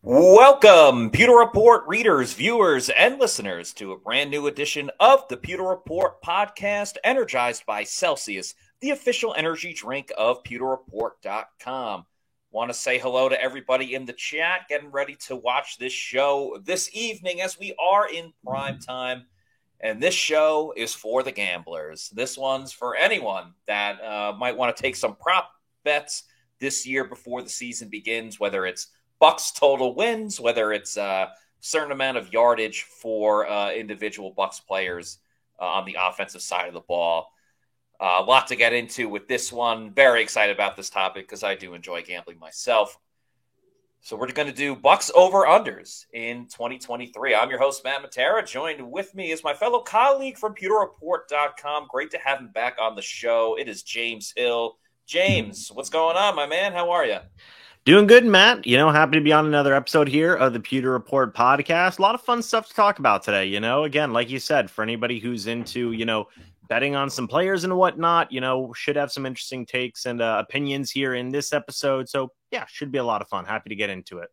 Welcome, Pewter Report readers, viewers, and listeners to a brand new edition of the Pewter Report podcast, energized by Celsius, the official energy drink of pewterreport.com. Want to say hello to everybody in the chat, getting ready to watch this show this evening as we are in prime time. And this show is for the gamblers. This one's for anyone that might want to take some prop bets this year before the season begins, whether it's Bucks total wins, whether it's a certain amount of yardage for individual Bucks players on the offensive side of the ball. A lot to get into with this one. Very excited about this topic because I do enjoy gambling myself. So we're going to do Bucks over-unders in 2023. I'm your host, Matt Matera. Joined with me is my fellow colleague from PewterReport.com. Great to have him back on the show. It is James Hill. James, what's going on, my man? How are you? Doing good, Matt. Happy to be on another episode here of the Pewter Report podcast. A lot of fun stuff to talk about today. Again, like you said, for anybody who's into, betting on some players and whatnot, should have some interesting takes and opinions here in this episode. So, yeah, should be a lot of fun. Happy to get into it.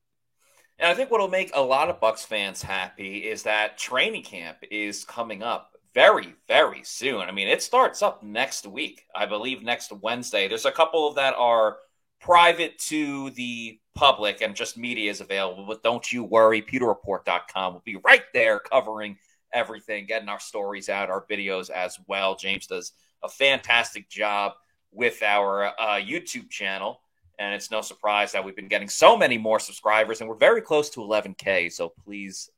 And I think what will make a lot of Bucks fans happy is that training camp is coming up very, very soon. I mean, it starts up next week, I believe next Wednesday. There's a couple that are private to the public and just media is available, but don't you worry, pewterreport.com will be right there covering everything, getting our stories out, our videos as well. James does a fantastic job with our YouTube channel, and it's no surprise that we've been getting so many more subscribers, and we're very close to 11K, so please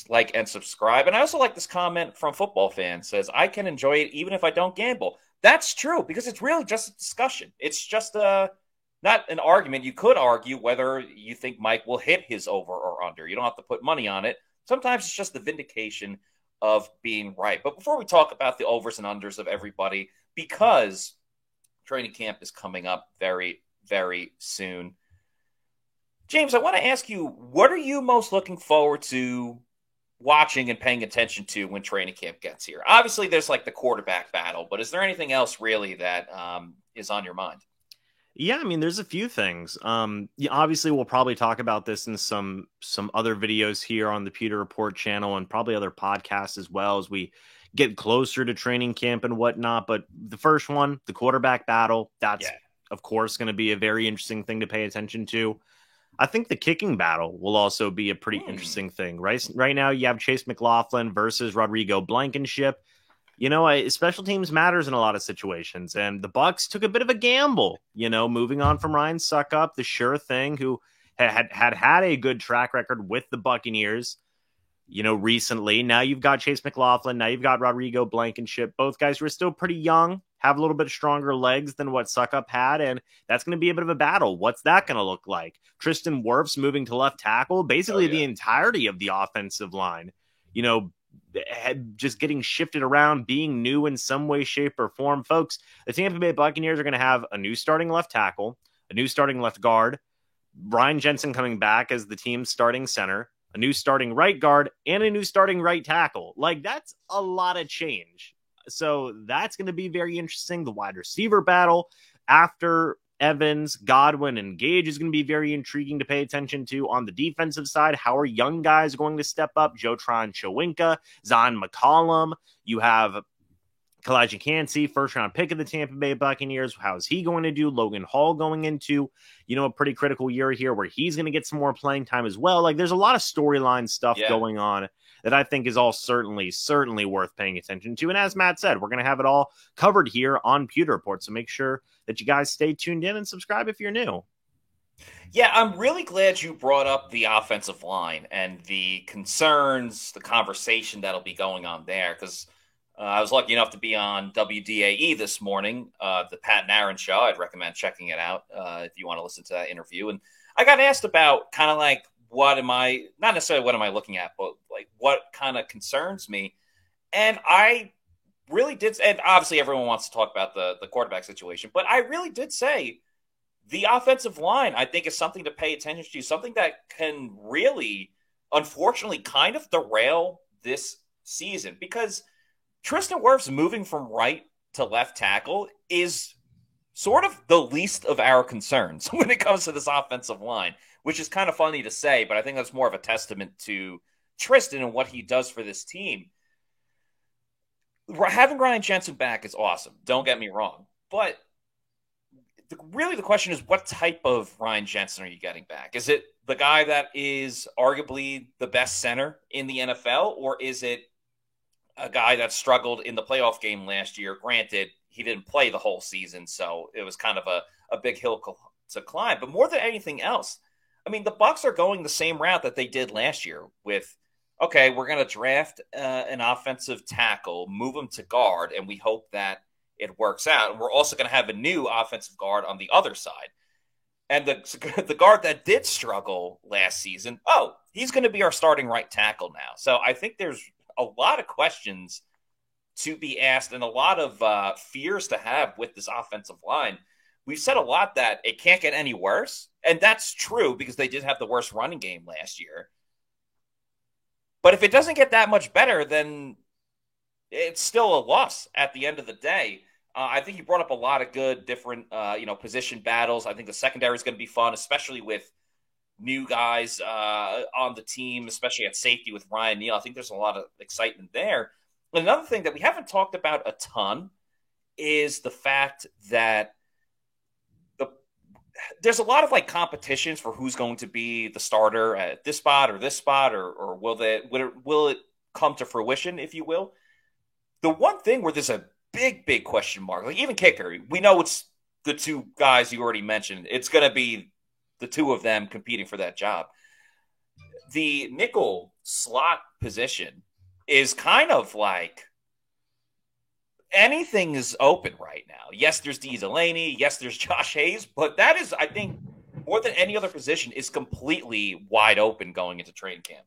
like and subscribe. And I also like this comment from Football Fan. Says, I can enjoy it even if I don't gamble. That's true, because it's really just a discussion. It's just not an argument. You could argue whether you think Mike will hit his over or under. You don't have to put money on it. Sometimes it's just the vindication of being right. But before we talk about the overs and unders of everybody, because training camp is coming up very, very soon, James, I want to ask you, what are you most looking forward to watching and paying attention to when training camp gets here? Obviously, there's like the quarterback battle, but is there anything else really that is on your mind? Yeah, I mean, there's a few things. Obviously, we'll probably talk about this in some other videos here on the Pewter Report channel and probably other podcasts as well as we get closer to training camp and whatnot. But the first one, the quarterback battle, that's, of course, going to be a very interesting thing to pay attention to. I think the kicking battle will also be a pretty interesting thing, right? Right now, you have Chase McLaughlin versus Rodrigo Blankenship. Special teams matters in a lot of situations, and the Bucks took a bit of a gamble, moving on from Ryan Succop, the sure thing, who had a good track record with the Buccaneers, recently. Now you've got Chase McLaughlin, now you've got Rodrigo Blankenship, both guys who are still pretty young, have a little bit stronger legs than what Succop had, and that's going to be a bit of a battle. What's that going to look like? Tristan Wirfs moving to left tackle, basically the entirety of the offensive line, just getting shifted around, being new in some way, shape, or form. Folks, the Tampa Bay Buccaneers are going to have a new starting left tackle, a new starting left guard, Ryan Jensen coming back as the team's starting center, a new starting right guard, and a new starting right tackle. Like, that's a lot of change. So that's going to be very interesting. The wide receiver battle after Evans, Godwin, and Gage is going to be very intriguing to pay attention to. On the defensive side, how are young guys going to step up? Jotron Chawinka, Zon McCollum. You have Kalijah Kancey, first-round pick of the Tampa Bay Buccaneers. How is he going to do? Logan Hall going into, a pretty critical year here where he's going to get some more playing time as well. Like, there's a lot of storyline stuff going on that I think is all certainly worth paying attention to. And as Matt said, we're going to have it all covered here on Pewter Report. So make sure that you guys stay tuned in and subscribe if you're new. Yeah, I'm really glad you brought up the offensive line and the concerns, the conversation that'll be going on there, because I was lucky enough to be on WDAE this morning, the Pat and Aaron show. I'd recommend checking it out if you want to listen to that interview. And I got asked about kind of like, not necessarily what am I looking at, but like what kind of concerns me. And I really did, and obviously everyone wants to talk about the quarterback situation, but I really did say the offensive line, I think, is something to pay attention to, something that can really, unfortunately, kind of derail this season, because Tristan Wirfs moving from right to left tackle is sort of the least of our concerns when it comes to this offensive line, which is kind of funny to say, but I think that's more of a testament to Tristan and what he does for this team. Having Ryan Jensen back is awesome. Don't get me wrong. But really the question is, what type of Ryan Jensen are you getting back? Is it the guy that is arguably the best center in the NFL, or is it a guy that struggled in the playoff game last year? Granted, he didn't play the whole season, so it was kind of a big hill to climb. But more than anything else, I mean, the Bucs are going the same route that they did last year with, okay, we're going to draft an offensive tackle, move him to guard, and we hope that it works out. And we're also going to have a new offensive guard on the other side. And the guard that did struggle last season, he's going to be our starting right tackle now. So I think there's a lot of questions to be asked and a lot of fears to have with this offensive line. We've said a lot that it can't get any worse, and that's true because they did have the worst running game last year. But if it doesn't get that much better, then it's still a loss at the end of the day. I think you brought up a lot of good different, position battles. I think the secondary is going to be fun, especially with new guys on the team, especially at safety with Ryan Neal. I think there's a lot of excitement there. And another thing that we haven't talked about a ton is the fact that there's a lot of competitions for who's going to be the starter at this spot, or will it come to fruition, if you will? The one thing where there's a big question mark, even kicker, we know it's the two guys you already mentioned. It's going to be the two of them competing for that job. The nickel slot position is kind of anything is open right now. Yes, there's Dee Delaney. Yes, there's Josh Hayes. But that is, I think, more than any other position, is completely wide open going into training camp.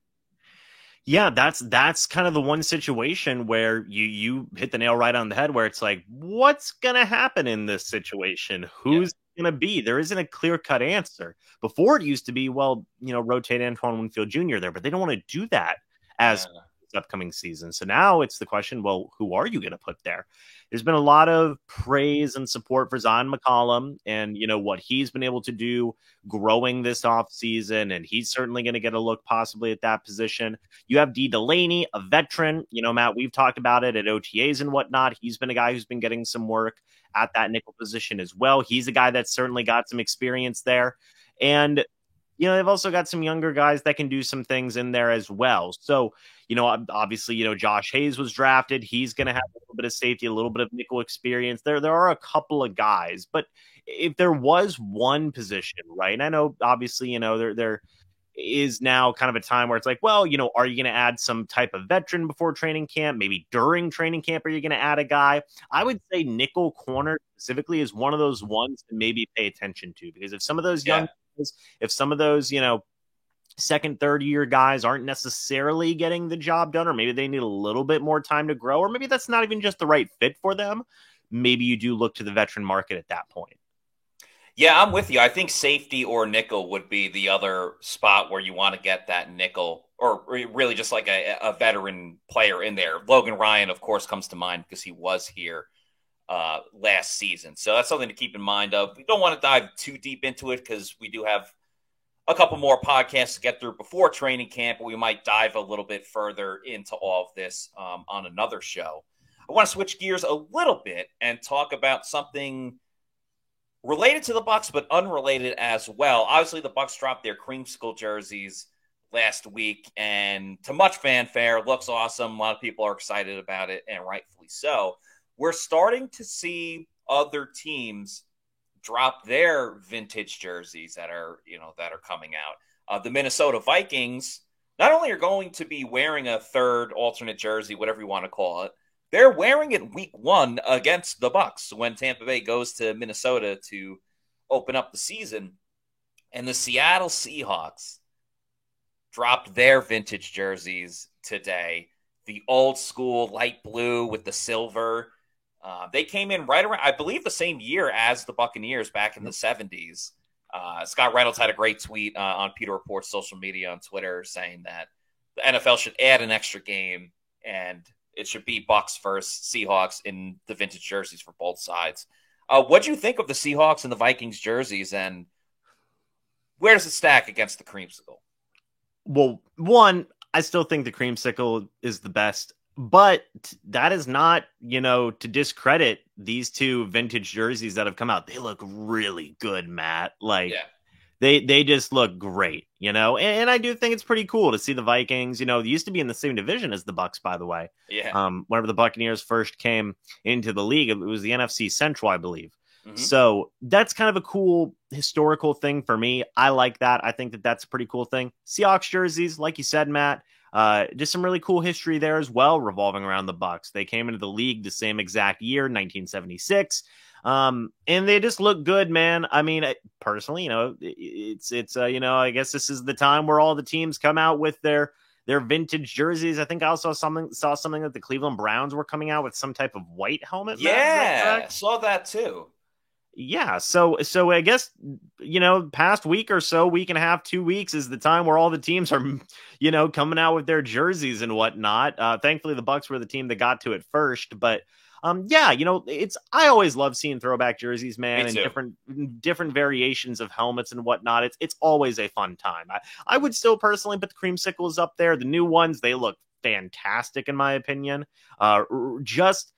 Yeah, that's kind of the one situation where you hit the nail right on the head, where it's what's going to happen in this situation? Who's going to be? There isn't a clear-cut answer. Before it used to be, rotate Antoine Winfield Jr. there, but they don't want to do that as upcoming season. So now it's the question, well, who are you going to put there? There's been a lot of praise and support for Zion McCollum and, what he's been able to do growing this offseason, and he's certainly going to get a look possibly at that position. You have Dee Delaney, a veteran. Matt, we've talked about it at OTAs and whatnot. He's been a guy who's been getting some work at that nickel position as well. He's a guy that's certainly got some experience there. And they've also got some younger guys that can do some things in there as well. So, obviously, Josh Hayes was drafted. He's going to have a little bit of safety, a little bit of nickel experience. There are a couple of guys, but if there was one position, right? And I know, obviously, there is now kind of a time where it's are you going to add some type of veteran before training camp? Maybe during training camp, are you going to add a guy? I would say nickel corner specifically is one of those ones to maybe pay attention to, because if some of those young if some of those, second, third year guys aren't necessarily getting the job done, or maybe they need a little bit more time to grow, or maybe that's not even just the right fit for them, maybe you do look to the veteran market at that point. Yeah, I'm with you. I think safety or nickel would be the other spot where you want to get that nickel, or really just a veteran player in there. Logan Ryan, of course, comes to mind because he was here last season. So that's something to keep in mind of. We don't want to dive too deep into it because we do have a couple more podcasts to get through before training camp, but we might dive a little bit further into all of this on another show. I want to switch gears a little bit and talk about something related to the Bucs, but unrelated as well. Obviously, the Bucs dropped their creamsicle jerseys last week, and to much fanfare, looks awesome. A lot of people are excited about it, and rightfully so. We're starting to see other teams drop their vintage jerseys that are coming out. The Minnesota Vikings not only are going to be wearing a third alternate jersey, whatever you want to call it, they're wearing it week 1 against the Bucs when Tampa Bay goes to Minnesota to open up the season. And the Seattle Seahawks dropped their vintage jerseys today. The old school light blue with the silver. They came in right around, I believe, the same year as the Buccaneers back in the 70s. Scott Reynolds had a great tweet on Pewter Report's social media on Twitter saying that the NFL should add an extra game and it should be Bucs versus Seahawks in the vintage jerseys for both sides. What do you think of the Seahawks and the Vikings jerseys, and where does it stack against the creamsicle? Well, one, I still think the creamsicle is the best, but that is not, to discredit these two vintage jerseys that have come out. They look really good, Matt. Like, Yeah. They just look great, and I do think it's pretty cool to see the Vikings. They used to be in the same division as the Bucks, by the way. Yeah. Whenever the Buccaneers first came into the league, it was the NFC Central, I believe. Mm-hmm. So that's kind of a cool historical thing for me. I like that. I think that that's a pretty cool thing. Seahawks jerseys, like you said, Matt, just some really cool history there as well, revolving around the Bucks. They came into the league the same exact year, 1976. And they just look good, man. I mean, personally, it's I guess this is the time where all the teams come out with their vintage jerseys. I think I also saw something that the Cleveland Browns were coming out with some type of white helmet. Yeah, saw that too. Yeah, so I guess past week or so, week and a half, 2 weeks is the time where all the teams are coming out with their jerseys and whatnot. Thankfully, the Bucks were the team that got to it first, but I always love seeing throwback jerseys, man, and different variations of helmets and whatnot. It's always a fun time. I would still personally put the creamsicles up there. The new ones, they look fantastic in my opinion. Just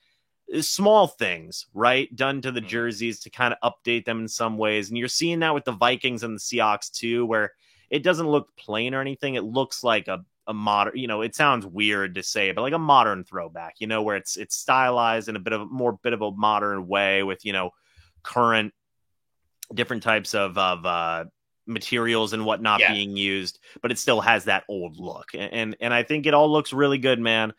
small things, right, done to the jerseys to kind of update them in some ways. And you're seeing that with the Vikings and the Seahawks too, where it doesn't look plain or anything. It looks like a modern, it sounds weird to say, but like a modern throwback, where it's stylized in a bit of a modern way with, current different types of materials and whatnot being used, but it still has that old look. And I think it all looks really good, man.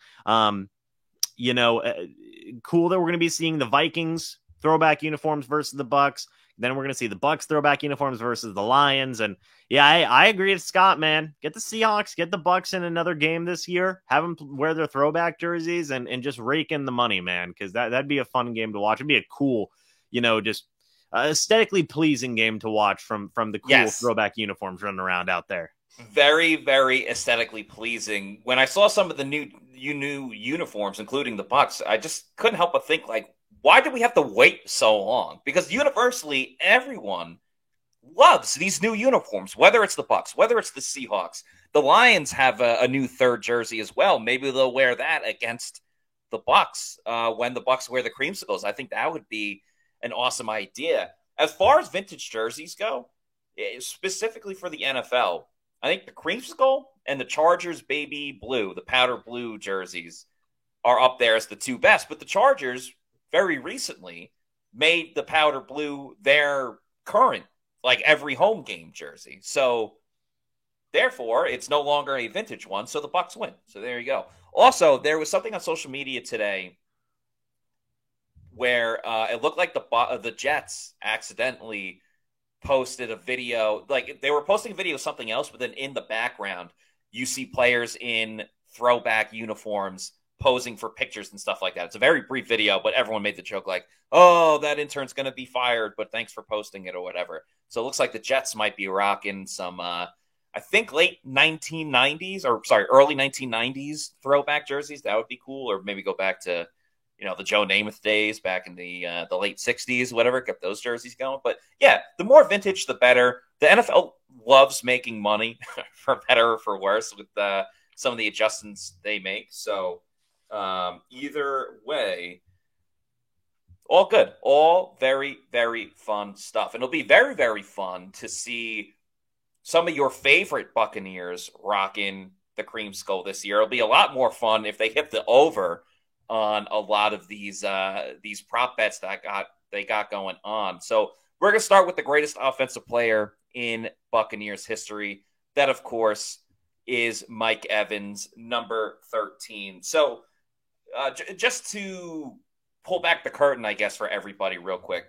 Cool that we're going to be seeing the Vikings throwback uniforms versus the Bucks. Then we're going to see the Bucks throwback uniforms versus the Lions. And yeah, I agree with Scott, man. Get the Seahawks, get the Bucks in another game this year. Have them wear their throwback jerseys and just rake in the money, man, because that'd be a fun game to watch. It'd be a cool, just aesthetically pleasing game to watch from the cool throwback uniforms running around out there. Very, very aesthetically pleasing. When I saw some of the new uniforms, including the Bucks, I just couldn't help but think, like, why did we have to wait so long? Because universally, everyone loves these new uniforms, whether it's the Bucks, whether it's the Seahawks. The Lions have a new third jersey as well. Maybe they'll wear that against the Bucks when the Bucks wear the creamsicles. I think that would be an awesome idea. As far as vintage jerseys go, specifically for the NFL, I think the creamsicle and the Chargers baby blue, the powder blue jerseys, are up there as the two best. But the Chargers very recently made the powder blue their current, like, every home game jersey. So therefore, it's no longer a vintage one. So the Bucks win. So there you go. Also, there was something on social media today where it looked like the Jets accidentally posted a video. Like, they were posting a video of something else, but then in the background, you see players in throwback uniforms posing for pictures and stuff like that. It's a very brief video, but everyone made the joke like, oh, that intern's going to be fired, but thanks for posting it or whatever. So it looks like the Jets might be rocking some, I think, late 1990s or early 1990s throwback jerseys. That would be cool. Or maybe go back to, the Joe Namath days back in the late 60s, whatever, kept those jerseys going. But yeah, the more vintage, the better. The NFL loves making money, for better or for worse, with some of the adjustments they make. So either way, all good. All very, very fun stuff. And it'll be very, very fun to see some of your favorite Buccaneers rocking the creamsicle this year. It'll be a lot more fun if they hit the over on a lot of these prop bets that they got going on. So we're going to start with the greatest offensive player in Buccaneers history. That, of course, is Mike Evans, number 13. So just to pull back the curtain, I guess, for everybody real quick,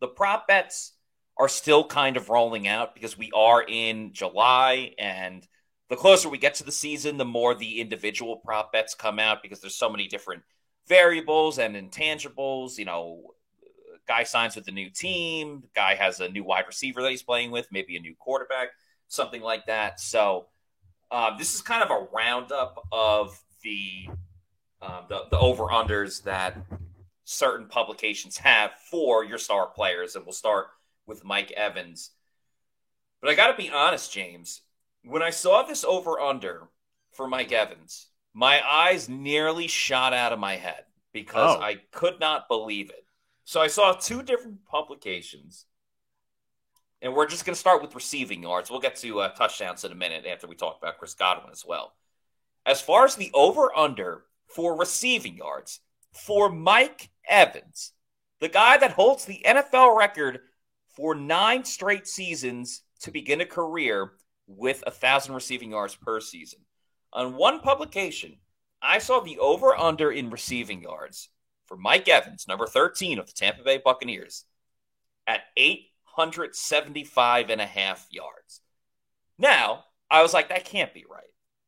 the prop bets are still kind of rolling out because we are in July, and the closer we get to the season, the more the individual prop bets come out because there's so many different variables and intangibles. Guy signs with a new team, guy has a new wide receiver that he's playing with, maybe a new quarterback, something like that. So this is kind of a roundup of the over-unders that certain publications have for your star players. And we'll start with Mike Evans. But I got to be honest, James, when I saw this over-under for Mike Evans, my eyes nearly shot out of my head because I could not believe it. So I saw two different publications, and we're just going to start with receiving yards. We'll get to touchdowns in a minute after we talk about Chris Godwin as well. As far as the over-under for receiving yards, for Mike Evans, the guy that holds the NFL record for 9 straight seasons to begin a career with 1,000 receiving yards per season. On one publication, I saw the over-under in receiving yards for Mike Evans, number 13 of the Tampa Bay Buccaneers, at 875.5 yards. Now, I was like, that can't be right.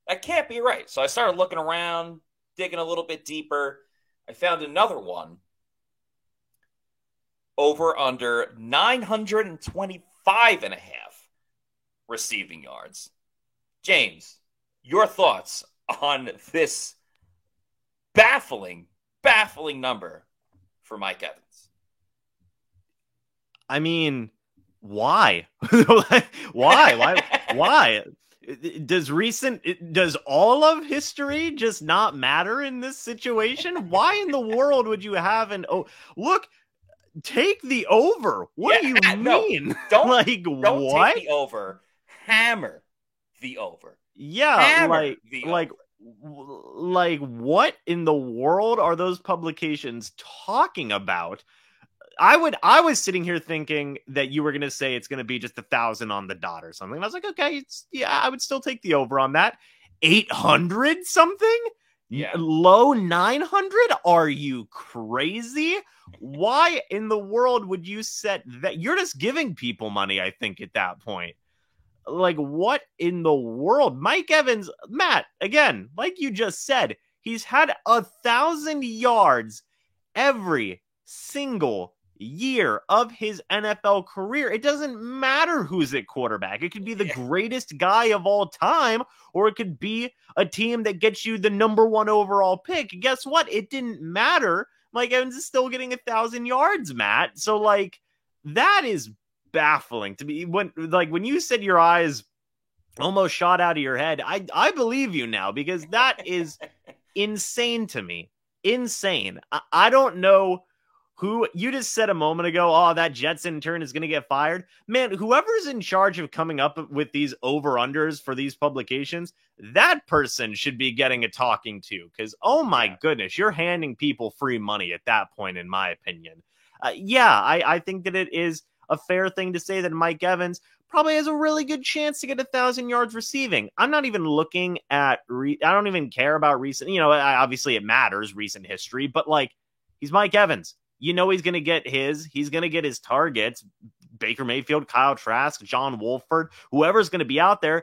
That can't be right. So I started looking around, digging a little bit deeper. I found another one over under 925.5 receiving yards. James, your thoughts on this baffling number for Mike Evans? I mean, why? Why? Does all of history just not matter in this situation? Why in the world would you have take the over? What do you mean? No, don't what? Take the over. Hammer the over. Yeah, Hammer like what in the world are those publications talking about? I was sitting here thinking that you were going to say it's going to be just 1,000 on the dot or something. And I was like, okay, I would still take the over on that. 800 something? Yeah. Low 900? Are you crazy? Why in the world would you set that? You're just giving people money, I think, at that point. Like, what in the world? Mike Evans, Matt, again, like you just said, he's had 1,000 yards every single year of his NFL career. It doesn't matter who's at quarterback. It could be the greatest guy of all time, or it could be a team that gets you the number 1 overall pick. Guess what? It didn't matter. Mike Evans is still getting 1,000 yards, Matt. So, like, that is baffling to me. When you said your eyes almost shot out of your head, I believe you now, because that is insane to me. Insane. I don't know who you just said a moment ago. Oh, that Jets intern is going to get fired. Man, whoever's in charge of coming up with these over-unders for these publications, that person should be getting a talking to, because, oh my goodness, you're handing people free money at that point, in my opinion. I think that it is a fair thing to say that Mike Evans probably has a really good chance to get 1,000 yards receiving. I'm not even looking at, I don't even care about recent, obviously it matters, recent history, but like, he's Mike Evans. He's going to get his targets. Baker Mayfield, Kyle Trask, John Wolford, whoever's going to be out there,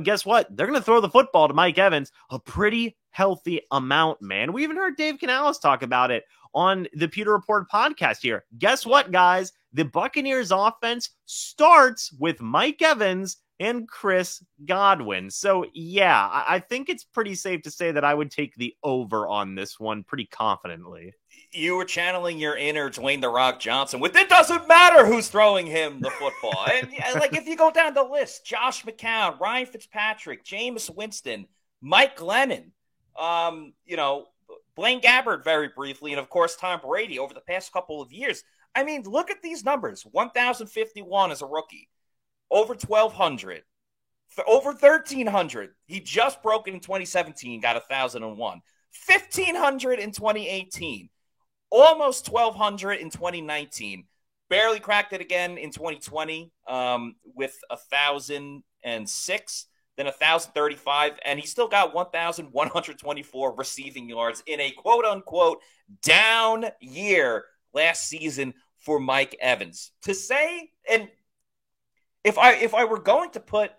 guess what? They're going to throw the football to Mike Evans a pretty healthy amount, man. We even heard Dave Canales talk about it on the Pewter Report podcast here. Guess what, guys? The Buccaneers offense starts with Mike Evans and Chris Godwin. So, yeah, I think it's pretty safe to say that I would take the over on this one pretty confidently. You were channeling your inner Dwayne The Rock Johnson with, it doesn't matter who's throwing him the football. And like, if you go down the list, Josh McCown, Ryan Fitzpatrick, Jameis Winston, Mike Glennon, Blaine Gabbert very briefly, and of course Tom Brady over the past couple of years. I mean, look at these numbers. 1,051 as a rookie. Over 1,200. Over 1,300. He just broke it in 2017, got 1,001. 1,500 in 2018. Almost 1,200 in 2019. Barely cracked it again in 2020 with 1,006, then 1,035, and he still got 1,124 receiving yards in a quote-unquote down year last season for Mike Evans. To say, and if I were going to put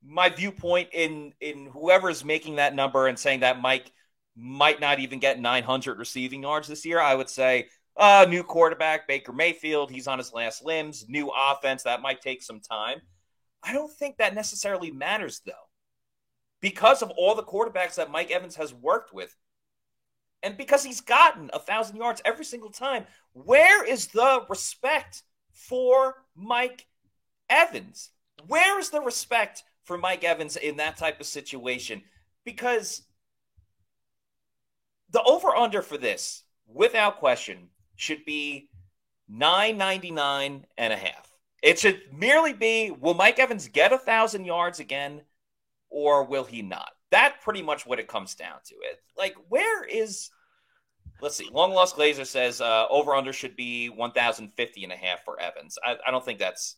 my viewpoint in whoever's making that number and saying that Mike might not even get 900 receiving yards this year, I would say new quarterback, Baker Mayfield, he's on his last limbs, new offense, that might take some time. I don't think that necessarily matters, though, because of all the quarterbacks that Mike Evans has worked with. And because he's gotten 1,000 yards every single time, where is the respect for Mike Evans? Where is the respect for Mike Evans in that type of situation? Because the over-under for this, without question, should be 999 and a half. It should merely be, will Mike Evans get 1,000 yards again, or will he not? That's pretty much what it comes down to. It like, where is, let's see, Long Lost Glazer says over-under should be 1,050 and a half for Evans. I don't think that's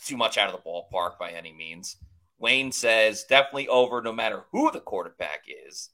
too much out of the ballpark by any means. Wayne says definitely over no matter who the quarterback is.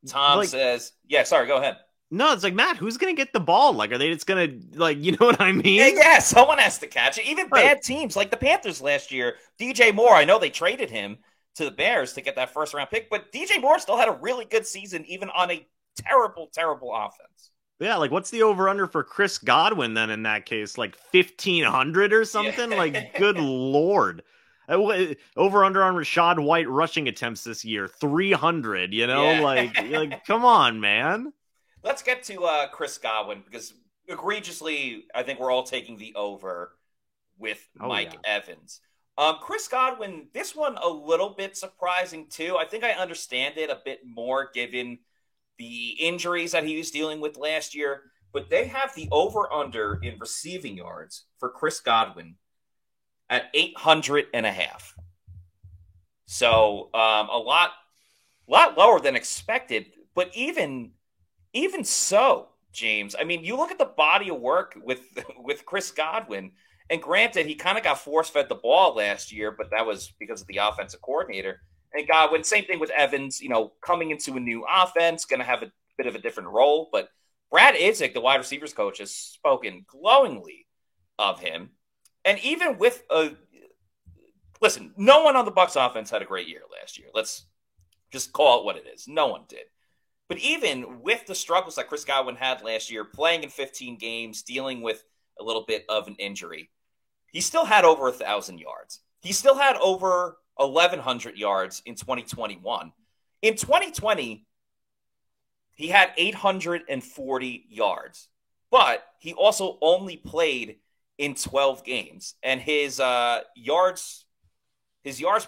Tom says, yeah, sorry, go ahead. No, it's like, Matt, who's going to get the ball? Like, are they just going to, like, you know what I mean? Yeah, someone has to catch it. Even bad teams like the Panthers last year, DJ Moore, I know they traded him to the Bears to get that first-round pick, but DJ Moore still had a really good season even on a terrible, terrible offense. Yeah, like, what's the over-under for Chris Godwin then in that case? Like 1,500 or something? Yeah. Like, good Lord. Over-under on Rachaad White rushing attempts this year, 300, you know? Yeah. Like, come on, man. Let's get to Chris Godwin, because egregiously, I think we're all taking the over with Mike Evans. Chris Godwin, this one a little bit surprising too. I think I understand it a bit more given the injuries that he was dealing with last year, but they have the over-under in receiving yards for Chris Godwin at 800 and a half. So a lot lower than expected, but even so, James, I mean, you look at the body of work with Chris Godwin, and granted, he kind of got force-fed the ball last year, but that was because of the offensive coordinator. And Godwin, same thing with Evans, you know, coming into a new offense, going to have a bit of a different role. But Brad Idzik, the wide receivers coach, has spoken glowingly of him. And even with listen, no one on the Bucs offense had a great year last year. Let's just call it what it is. No one did. But even with the struggles that Chris Godwin had last year, playing in 15 games, dealing with a little bit of an injury, he still had over 1,000 yards. He still had over 1,100 yards in 2021. In 2020, he had 840 yards, but he also only played in 12 games, and his yards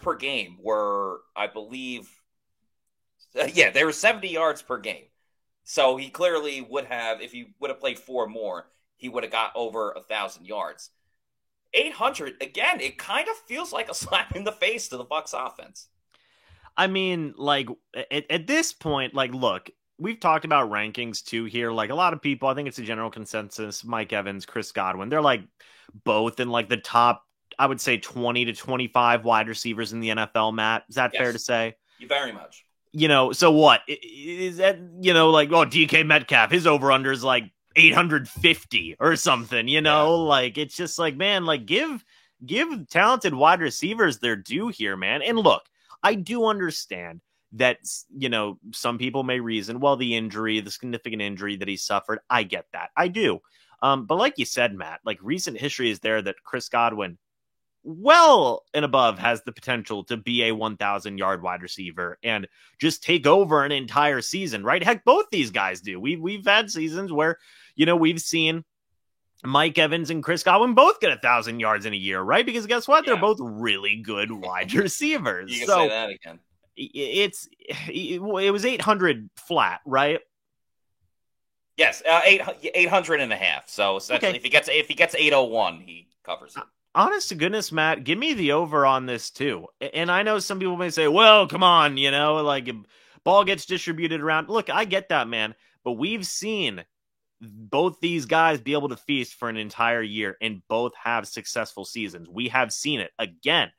per game were, I believe, they were 70 yards per game. So he clearly would have, if he would have played 4 more, he would have got over 1,000 yards. 800, again, it kind of feels like a slap in the face to the Bucs offense. I mean, like, at this point, like, look, we've talked about rankings too here. Like, a lot of people, I think it's a general consensus, Mike Evans, Chris Godwin, they're like both in like the top, I would say 20 to 25 wide receivers in the NFL, Matt. Is that fair to say? Very much. You know, so what? Is that, you know, like, oh, DK Metcalf, his over-under is like 850 or something, you know? Like, it's just like, man, like, give talented wide receivers their due here, man. And look, I do understand that, you know, some people may reason, well, the significant injury that he suffered, I get that. I do. But like you said, Matt, like, recent history is there that Chris Godwin, well and above, has the potential to be a 1,000-yard wide receiver and just take over an entire season, right? Heck, both these guys do. We've had seasons where, you know, we've seen Mike Evans and Chris Godwin both get 1,000 yards in a year, right? Because guess what? They're both really good wide receivers. You can say that again. It was 800 flat, right? Yes, 800 and a half. So essentially, if he gets 801, he covers it. Honest to goodness, Matt, give me the over on this too. And I know some people may say, well, come on, you know, like, ball gets distributed around. Look, I get that, man. But we've seen both these guys be able to feast for an entire year and both have successful seasons. We have seen it again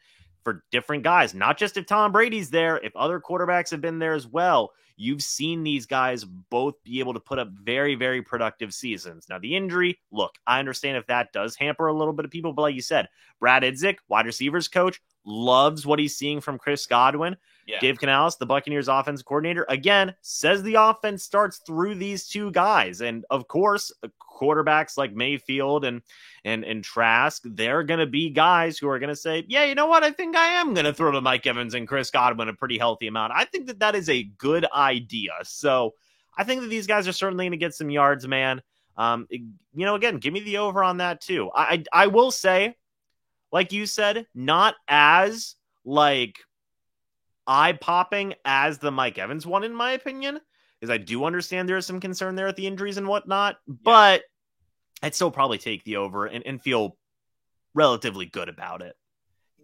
for different guys, not just if Tom Brady's there, if other quarterbacks have been there as well. You've seen these guys both be able to put up very, very productive seasons. Now, the injury, look, I understand if that does hamper a little bit of people, but like you said, Brad Idzik, wide receivers coach, loves what he's seeing from Chris Godwin. Yeah. Dave Canales, the Buccaneers offensive coordinator, again, says the offense starts through these two guys. And of course, quarterbacks like Mayfield and Trask, they're going to be guys who are going to say, yeah, you know what? I think I am going to throw to Mike Evans and Chris Godwin a pretty healthy amount. I think that is a good idea. So I think that these guys are certainly going to get some yards, man. Again, give me the over on that too. I will say, like you said, not as like eye-popping as the Mike Evans one, in my opinion, because I do understand there is some concern there with the injuries and whatnot, but I'd still probably take the over and feel relatively good about it.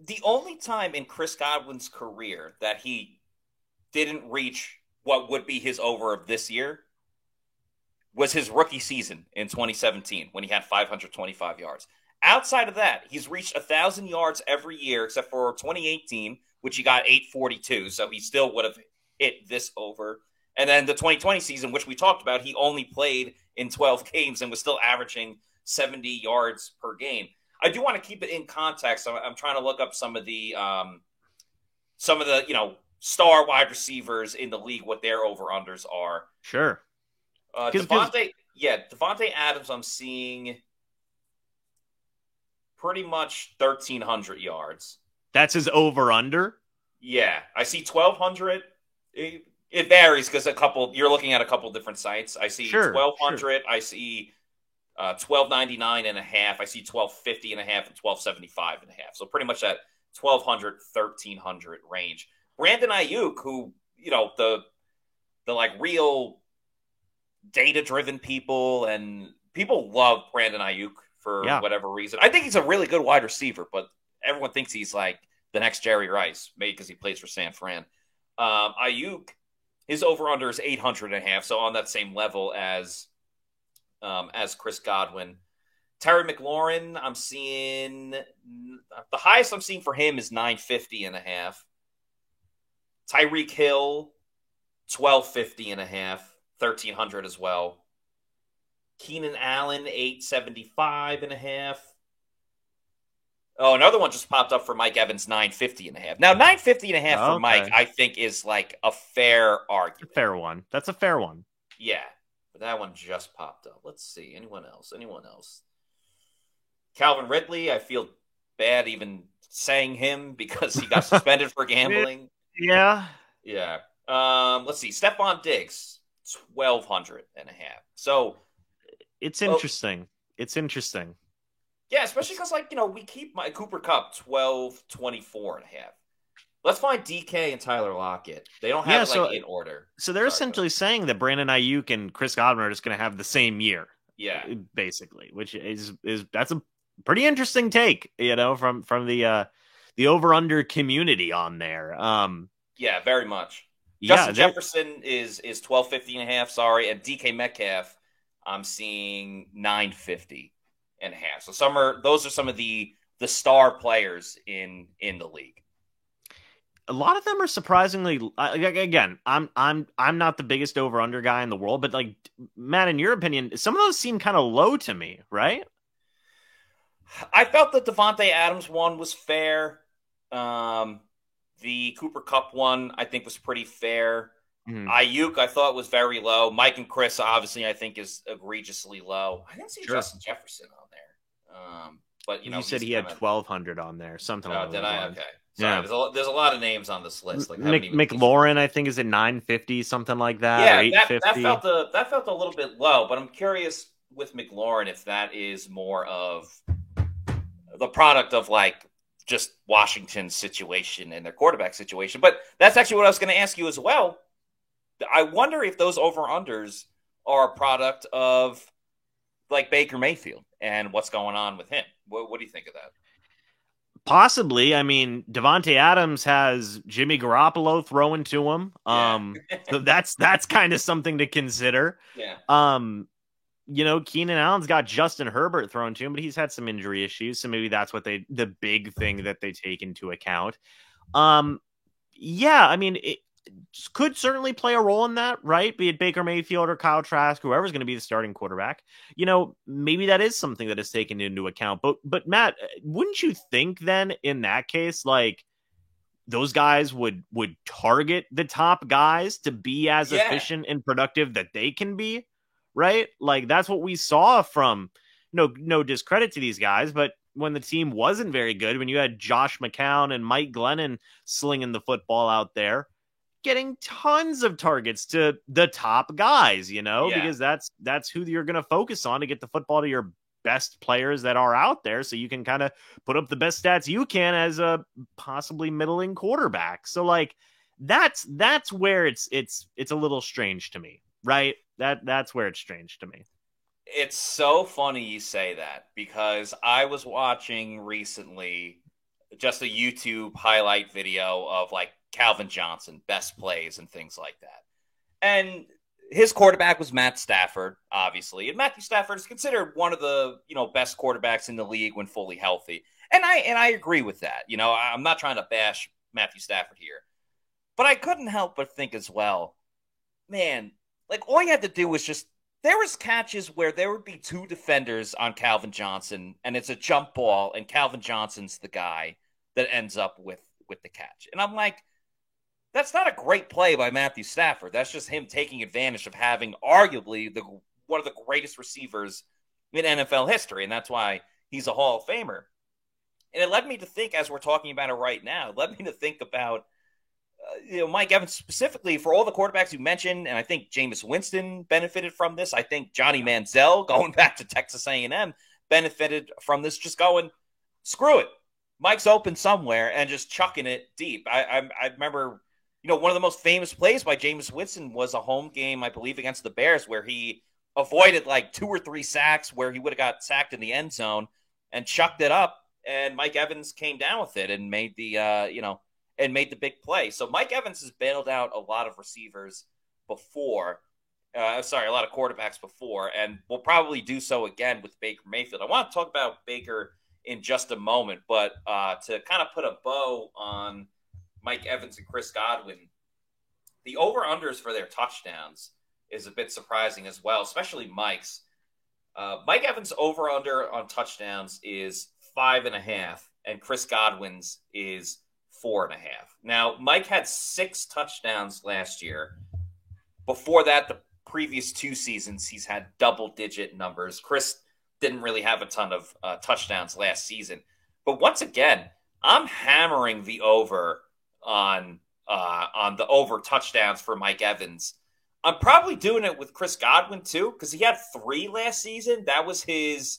The only time in Chris Godwin's career that he didn't reach what would be his over of this year was his rookie season in 2017 when he had 525 yards. Outside of that, he's reached 1,000 yards every year except for 2018, which he got 842, so he still would have hit this over. And then the 2020 season, which we talked about, he only played in 12 games and was still averaging 70 yards per game. I do want to keep it in context. I'm trying to look up some of the star wide receivers in the league, what their over-unders are. Sure. Devontae Adams, I'm seeing pretty much 1,300 yards. That's his over-under? Yeah. I see 1,200. It varies because you're looking at a couple different sites. I see 1,200. Sure. I see 1,299 and a half. I see 1,250 and a half and 1,275 and a half. So pretty much that 1,200, 1,300 range. Brandon Ayuk, who, the like real data-driven people and people love Brandon Ayuk for whatever reason. I think he's a really good wide receiver, but everyone thinks he's like the next Jerry Rice, maybe because he plays for San Fran. Ayuk, his over-under is 800 and a half, so on that same level as Chris Godwin. Terry McLaurin, I'm seeing the highest I'm seeing for him is 950 and a half. Tyreek Hill, 1,250 and a half, 1,300 as well. Keenan Allen, 875 and a half. Oh, another one just popped up for Mike Evans, 950 and a half. Now, 950 and a half for Mike, I think, is like a fair argument. A fair one. That's a fair one. Yeah, but that one just popped up. Let's see. Anyone else? Calvin Ridley, I feel bad even saying him because he got suspended for gambling. Yeah. Yeah. Let's see. Stephon Diggs, 1,200 and a half. So it's interesting. It's interesting. Yeah, especially because, we keep my Cooper Kupp 12-24 and a half. Let's find DK and Tyler Lockett. They don't have it in order. So they're essentially saying that Brandon Ayuk and Chris Godwin are just going to have the same year. Yeah, basically, which is that's a pretty interesting take, from the over-under community on there. Yeah, very much. Justin Jefferson is 1,250 and a half. Sorry, and DK Metcalf, I'm seeing 950 and a half. So those are some of the star players in the league. A lot of them are surprisingly. Again, I'm not the biggest over/under guy in the world, but like Matt, in your opinion, some of those seem kind of low to me, right? I felt the Devontae Adams one was fair. The Cooper Kupp one I think was pretty fair. Mm-hmm. Ayuk I thought was very low. Mike and Chris obviously I think is egregiously low. I didn't see Justin Jefferson on there. But you said he had 1,200 on there, something like that. Did I? Okay. Sorry, yeah. There's a lot of names on this list. Like McLaurin, I think, is at 950, something like that. Yeah, that felt a little bit low. But I'm curious with McLaurin if that is more of the product of like just Washington's situation and their quarterback situation. But that's actually what I was going to ask you as well. I wonder if those over-unders are a product of like Baker Mayfield and what's going on with him. What do you think of that? Possibly. I mean, Devontae Adams has Jimmy Garoppolo throwing to him. So that's kind of something to consider. Yeah. Keenan Allen's got Justin Herbert thrown to him, but he's had some injury issues. So maybe that's the big thing that they take into account. Yeah, I mean, it could certainly play a role in that, right? Be it Baker Mayfield or Kyle Trask, whoever's going to be the starting quarterback. Maybe that is something that is taken into account. But Matt, wouldn't you think then in that case, like those guys would target the top guys to be as efficient and productive that they can be, right? Like that's what we saw from no discredit to these guys, but when the team wasn't very good, when you had Josh McCown and Mike Glennon slinging the football out there, getting tons of targets to the top guys, because that's who you're going to focus on to get the football to your best players that are out there, so you can kind of put up the best stats you can as a possibly middling quarterback. So like that's where it's a little strange to me, right? That's where it's strange to me. It's so funny you say that, because I was watching recently just a YouTube highlight video of like Calvin Johnson, best plays and things like that. And his quarterback was Matt Stafford, obviously. And Matthew Stafford is considered one of the, best quarterbacks in the league when fully healthy. And I agree with that. I'm not trying to bash Matthew Stafford here. But I couldn't help but think as well, man, like all you had to do was just, there was catches where there would be two defenders on Calvin Johnson, and it's a jump ball, and Calvin Johnson's the guy that ends up with the catch. And I'm like, that's not a great play by Matthew Stafford. That's just him taking advantage of having arguably one of the greatest receivers in NFL history, and that's why he's a Hall of Famer. And it led me to think, as we're talking about it right now, it led me to think about Mike Evans specifically, for all the quarterbacks you mentioned, and I think Jameis Winston benefited from this. I think Johnny Manziel, going back to Texas A&M, benefited from this. Just going, screw it, Mike's open somewhere, and just chucking it deep. I remember, one of the most famous plays by Jameis Winston was a home game, I believe, against the Bears, where he avoided like 2 or 3 sacks, where he would have got sacked in the end zone and chucked it up, and Mike Evans came down with it and made the and made the big play. So Mike Evans has bailed out a lot of receivers before. A lot of quarterbacks before, and will probably do so again with Baker Mayfield. I want to talk about Baker in just a moment, but to kind of put a bow on Mike Evans and Chris Godwin, the over-unders for their touchdowns is a bit surprising as well, especially Mike's. Mike Evans' over-under on touchdowns is 5.5, and Chris Godwin's is 4.5. Now, Mike had 6 touchdowns last year. Before that, the previous 2 seasons, he's had double-digit numbers. Chris didn't really have a ton of touchdowns last season. But once again, I'm hammering the over on the over touchdowns for Mike Evans. I'm probably doing it with Chris Godwin, too, because he had 3 last season. That was his,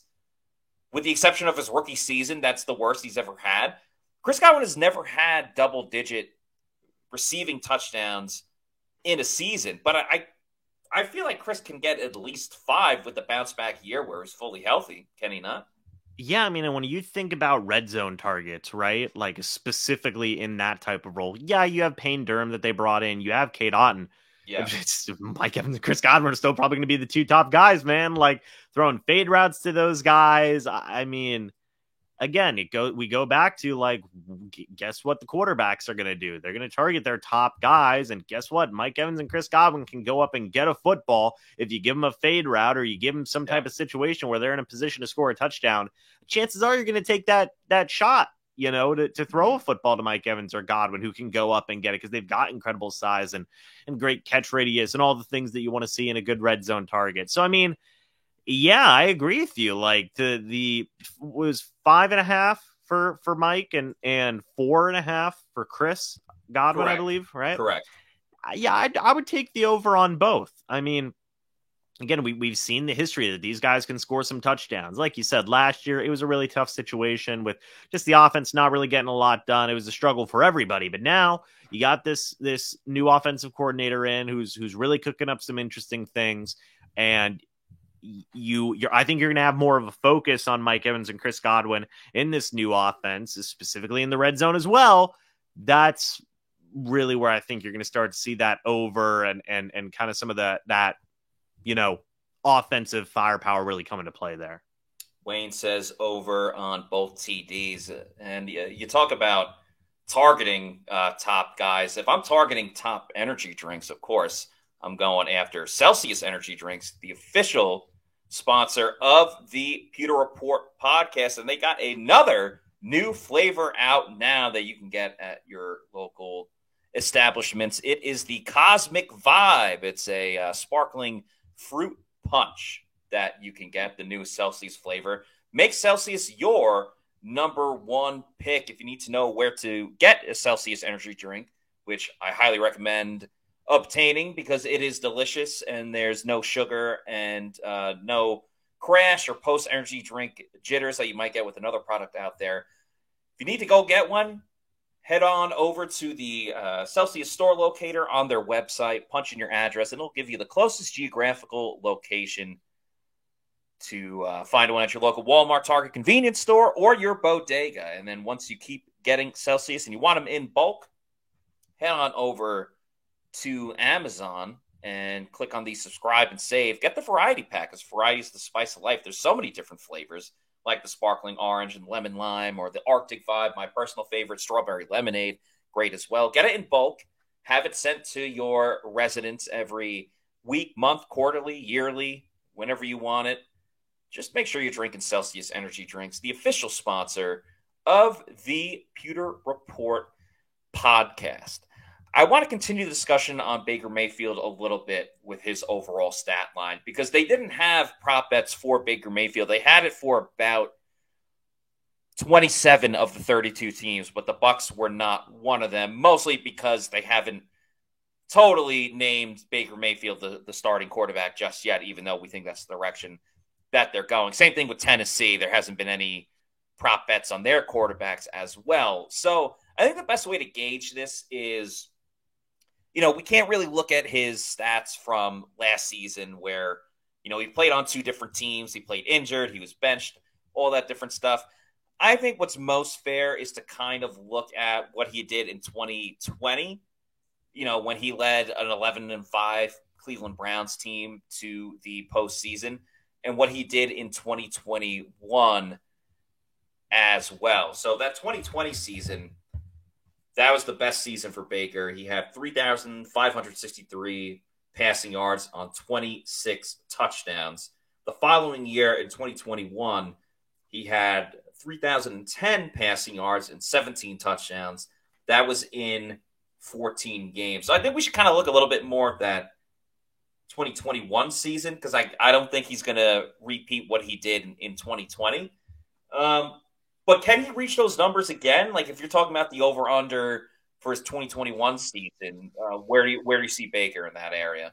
with the exception of his rookie season, that's the worst he's ever had. Chris Godwin has never had double-digit receiving touchdowns in a season, but I feel like Chris can get at least 5 with the bounce-back year where he's fully healthy. Can he not? Yeah, I mean, and when you think about red zone targets, right, like specifically in that type of role, yeah, you have Payne Durham that they brought in. You have Cade Otton. Yeah. It's Mike Evans and Chris Godwin are still probably going to be the 2 top guys, man. Like, throwing fade routes to those guys. I mean, again, we go back to, like, guess what the quarterbacks are going to do? They're going to target their top guys, and guess what? Mike Evans and Chris Godwin can go up and get a football if you give them a fade route or you give them some type of situation where they're in a position to score a touchdown. Chances are you're going to take that shot, to throw a football to Mike Evans or Godwin, who can go up and get it because they've got incredible size and great catch radius and all the things that you want to see in a good red zone target. So, I mean, yeah, I agree with you. Like the was 5.5 for Mike and 4.5 for Chris Godwin, correct. I believe, right? Correct. Yeah, I would take the over on both. I mean, again, we've seen the history that these guys can score some touchdowns. Like you said, last year it was a really tough situation with just the offense not really getting a lot done. It was a struggle for everybody. But now you got this new offensive coordinator in who's really cooking up some interesting things, and I think you're going to have more of a focus on Mike Evans and Chris Godwin in this new offense, specifically in the red zone as well. That's really where I think you're going to start to see that over and kind of some of that offensive firepower really come into play there. Wayne says over on both TDs. And you talk about targeting top guys. If I'm targeting top energy drinks, of course, I'm going after Celsius Energy Drinks, the official sponsor of the Pewter Report podcast. And they got another new flavor out now that you can get at your local establishments. It is the Cosmic Vibe. It's a sparkling fruit punch that you can get, the new Celsius flavor. Make Celsius your number 1 pick. If you need to know where to get a Celsius energy drink, which I highly recommend obtaining because it is delicious and there's no sugar and no crash or post energy drink jitters that you might get with another product out there. If you need to go get one, head on over to the Celsius store locator on their website, punch in your address, and it'll give you the closest geographical location to find one at your local Walmart, Target, convenience store, or your bodega. And then once you keep getting Celsius and you want them in bulk, head on over to Amazon and click on the subscribe and save. Get the variety pack, because variety is the spice of life. There's so many different flavors, like the sparkling orange and lemon lime, or the Arctic Vibe, my personal favorite, strawberry lemonade, great as well. Get it in bulk. Have it sent to your residents every week, month, quarterly, yearly, whenever you want it. Just make sure you're drinking Celsius energy drinks, the official sponsor of the Pewter Report podcast. I want to continue the discussion on Baker Mayfield a little bit with his overall stat line, because they didn't have prop bets for Baker Mayfield. They had it for about 27 of the 32 teams, but the Bucs were not one of them, mostly because they haven't totally named Baker Mayfield the starting quarterback just yet, even though we think that's the direction that they're going. Same thing with Tennessee. There hasn't been any prop bets on their quarterbacks as well. So I think the best way to gauge this is, we can't really look at his stats from last season where, he played on two different teams. He played injured. He was benched, all that different stuff. I think what's most fair is to kind of look at what he did in 2020, when he led an 11-5 Cleveland Browns team to the postseason, and what he did in 2021 as well. So that 2020 season, that was the best season for Baker. He had 3,563 passing yards on 26 touchdowns. The following year, in 2021, he had 3,010 passing yards and 17 touchdowns. That was in 14 games. So I think we should kind of look a little bit more at that 2021 season, because I don't think he's going to repeat what he did in 2020. But can he reach those numbers again? Like, if you're talking about the over-under for his 2021 season, where do you see Baker in that area?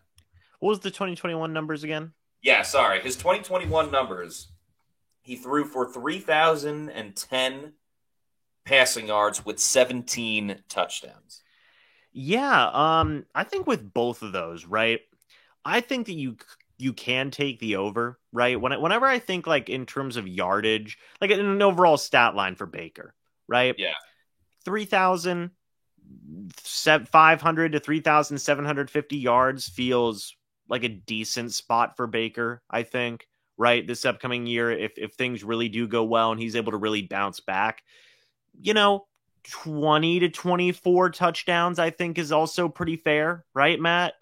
What was the 2021 numbers again? Yeah, sorry. His 2021 numbers, he threw for 3,010 passing yards with 17 touchdowns. Yeah, I think with both of those, right? I think that you can take the over, right? Whenever I think like in terms of yardage, like in an overall stat line for Baker, right? Yeah. 3,500 to 3,750 yards feels like a decent spot for Baker, I think, right? This upcoming year, if things really do go well and he's able to really bounce back, 20 to 24 touchdowns, I think is also pretty fair, right, Matt?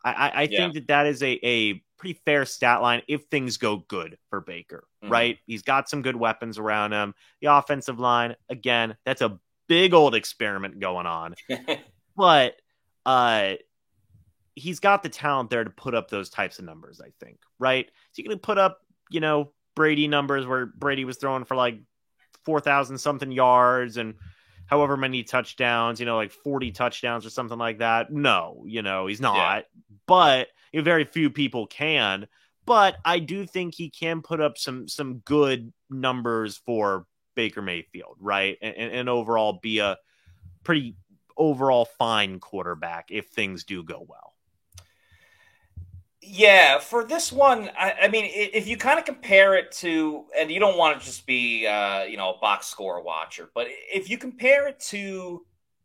I think that is a pretty fair stat line if things go good for Baker, right? He's got some good weapons around him. The offensive line, again, that's a big old experiment going on. But he's got the talent there to put up those types of numbers, I think, right? So you can put up, Brady numbers where Brady was throwing for like 4,000 something yards and however many touchdowns, like 40 touchdowns or something like that. No, he's not. Yeah. But very few people can. But I do think he can put up some good numbers for Baker Mayfield, right? And overall be a pretty overall fine quarterback if things do go well. Yeah, for this one, I mean, if you kind of compare it to, and you don't want to just be, a box score watcher, but if you compare it to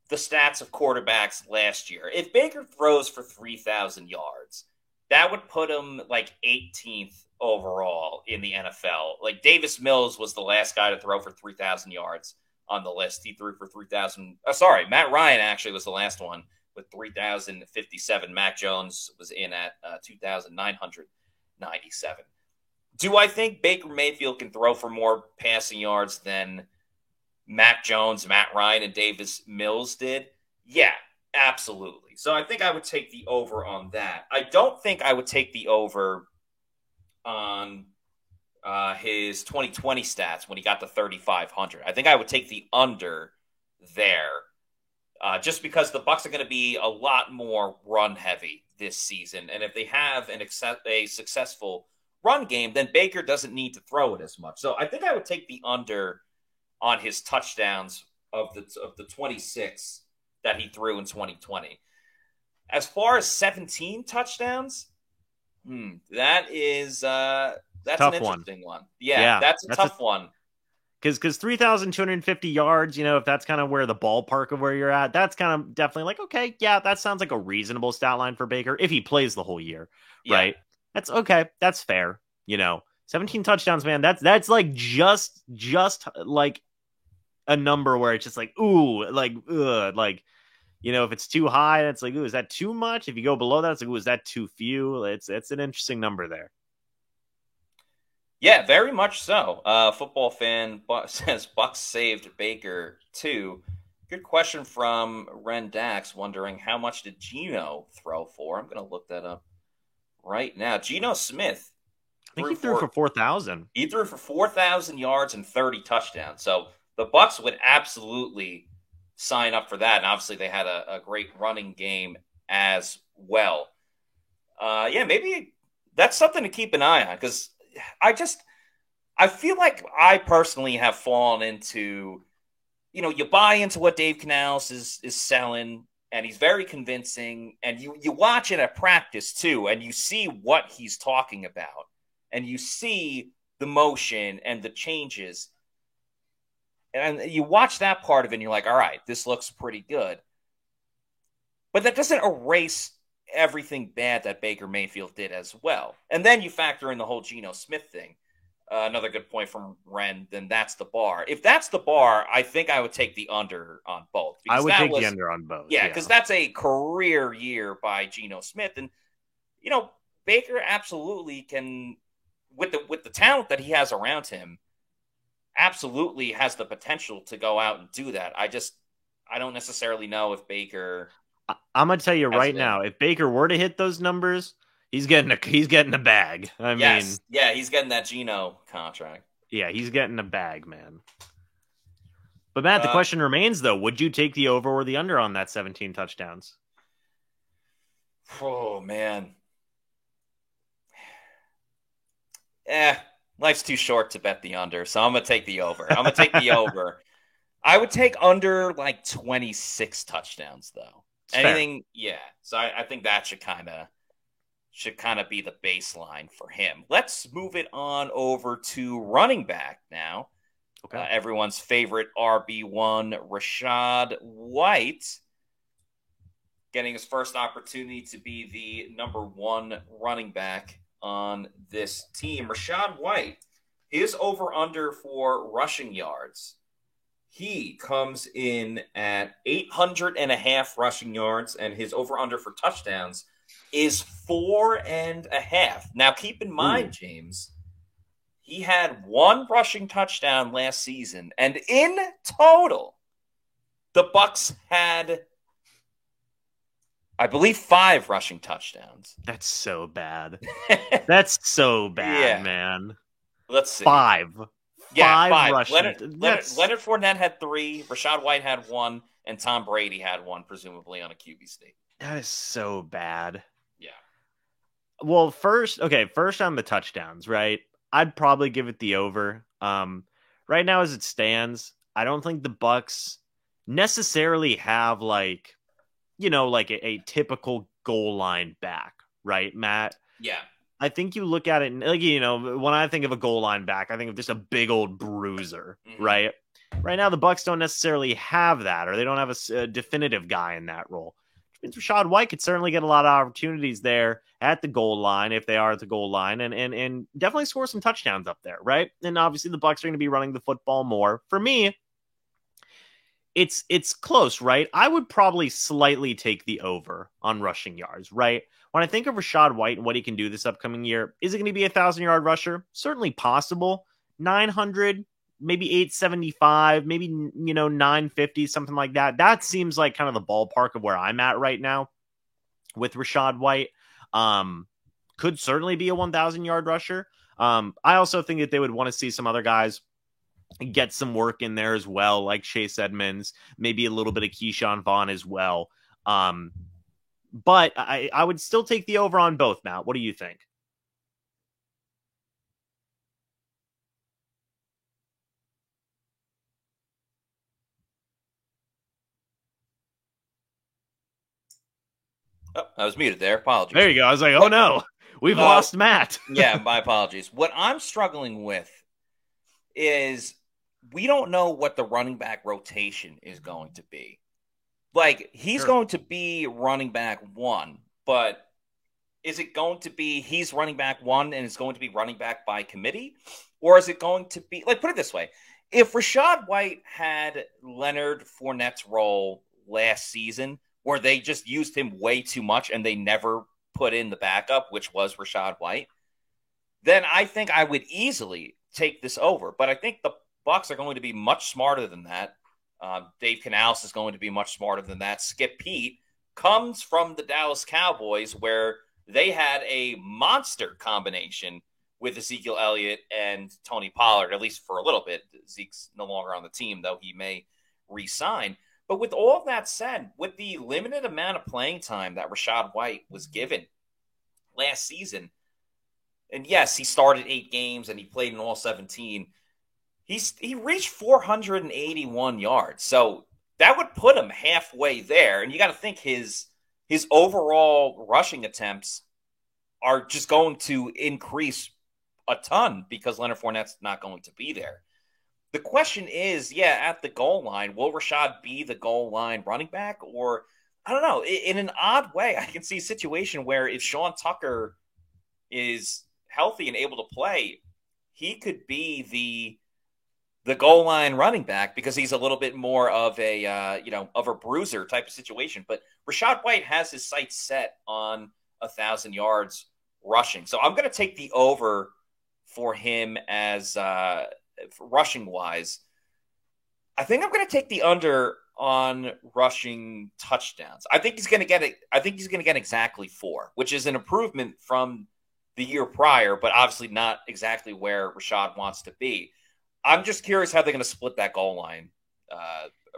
the stats of quarterbacks last year, if Baker throws for 3,000 yards, that would put him like 18th overall in the NFL. Like Davis Mills was the last guy to throw for 3,000 yards on the list. He threw for 3,000. Matt Ryan actually was the last one with 3,057. Mac Jones was in at 2,997. Do I think Baker Mayfield can throw for more passing yards than Mac Jones, Matt Ryan, and Davis Mills did? Yeah, absolutely. So I think I would take the over on that. I don't think I would take the over on his 2020 stats when he got to 3,500. I think I would take the under there. just because the Bucs are going to be a lot more run heavy this season, and if they have a successful run game, then Baker doesn't need to throw it as much. So I think I would take the under on his touchdowns of the 26 that he threw in 2020. As far as 17 touchdowns, that's tough an interesting one. Yeah, that's a tough one. Because 3,250 yards, if that's kind of where the ballpark of where you're at, that's kind of definitely like, okay, yeah, that sounds like a reasonable stat line for Baker if he plays the whole year, right? That's okay. That's fair. 17 touchdowns, man. That's like just like a number where it's just like, ooh, like, ugh, like, if it's too high, it's like, ooh, is that too much? If you go below that, it's like, ooh, is that too few? It's an interesting number there. Yeah, very much so. Football fan says Bucs saved Baker too. Good question from Ren Dax, wondering how much did Geno throw for? I'm going to look that up right now. Geno Smith. I think he threw for 4,000. He threw for 4,000 yards and 30 touchdowns. So the Bucs would absolutely sign up for that. And obviously they had a great running game as well. Maybe that's something to keep an eye on, because I feel like I personally have fallen into, you buy into what Dave Canales is selling, and he's very convincing, and you watch it at practice too, and you see what he's talking about, and you see the motion and the changes, and you watch that part of it, and you're like, all right, this looks pretty good. But that doesn't erase everything bad that Baker Mayfield did as well. And then you factor in the whole Geno Smith thing. Another good point from Ren, then that's the bar. If that's the bar, I think I would take the under on both. I would take the under on both. Yeah, because that's a career year by Geno Smith. And, Baker absolutely can, with the talent that he has around him, absolutely has the potential to go out and do that. I don't necessarily know if Baker... I'm going to tell you right now, if Baker were to hit those numbers, he's getting a bag. I mean, he's getting that Geno contract. Yeah, he's getting a bag, man. But Matt, the question remains though: would you take the over or the under on that 17 touchdowns? Oh man, life's too short to bet the under, so I'm gonna take the over. Over. I would take under like 26 touchdowns though. Anything, yeah. So I think that should kind of be the baseline for him. Let's move it on over to running back now. Okay. Everyone's favorite RB1, Rachaad White, getting his first opportunity to be the number one running back on this team. Rachaad White, his over-under for rushing yards, he comes in at 800.5 rushing yards, and his over-under for touchdowns is 4.5. Now, keep in mind, James, he had one rushing touchdown last season, and in total, the Bucs had, I believe, 5 rushing touchdowns. That's so bad. That's so bad, man. Let's see. 5. Yeah, 5 rushing. Leonard Fournette had 3, Rachaad White had 1, and Tom Brady had 1, presumably on a QB sneak. That is so bad. Yeah. Well, first on the touchdowns, right? I'd probably give it the over. Right now, as it stands, I don't think the Bucs necessarily have like a typical goal line back, right, Matt? Yeah. I think you look at it, and when I think of a goal line back, I think of just a big old bruiser, right? Right now, the Bucs don't necessarily have that, or they don't have a definitive guy in that role. Which means Rachaad White could certainly get a lot of opportunities there at the goal line if they are at the goal line, and definitely score some touchdowns up there, right? And obviously, the Bucs are going to be running the football more. For me, it's close, right? I would probably slightly take the over on rushing yards, right? When I think of Rachaad White and what he can do this upcoming year, is it going to be a 1,000-yard rusher? Certainly possible. 900, maybe 875, maybe 950, something like that. That seems like kind of the ballpark of where I'm at right now with Rachaad White. Could certainly be a 1,000-yard rusher. I also think that they would want to see some other guys get some work in there as well, like Chase Edmonds, maybe a little bit of Keyshawn Vaughn as well. But I would still take the over on both, Matt. What do you think? Oh, I was muted there. Apologies. There you go. I was like, oh no, we've lost Matt. Yeah, my apologies. What I'm struggling with is we don't know what the running back rotation is going to be. Like, he's going to be running back one, but is it going to be he's running back one and it's going to be running back by committee? Or is it going to be, like, put it this way. If Rachaad White had Leonard Fournette's role last season, where they just used him way too much and they never put in the backup, which was Rachaad White, then I think I would easily take this over. But I think the Bucs are going to be much smarter than that. Dave Canales is going to be much smarter than that. Skip Pete comes from the Dallas Cowboys, where they had a monster combination with Ezekiel Elliott and Tony Pollard, at least for a little bit. Zeke's no longer on the team, though he may re-sign. But with all that said, with the limited amount of playing time that Rachaad White was given last season, and yes, he started 8 games and he played in all 17, he reached 481 yards. So that would put him halfway there. And you got to think his overall rushing attempts are just going to increase a ton because Leonard Fournette's not going to be there. The question is, at the goal line, will Rachaad be the goal line running back? Or, I don't know, in an odd way, I can see a situation where if Sean Tucker is healthy and able to play, he could be the goal line running back because he's a little bit more of a bruiser type of situation. But Rachaad White has his sights set on 1,000 yards rushing. So I'm going to take the over for him as rushing wise. I think I'm going to take the under on rushing touchdowns. I think he's going to get it. I think he's going to get exactly 4, which is an improvement from the year prior, but obviously not exactly where Rachaad wants to be. I'm just curious how they're going to split that goal line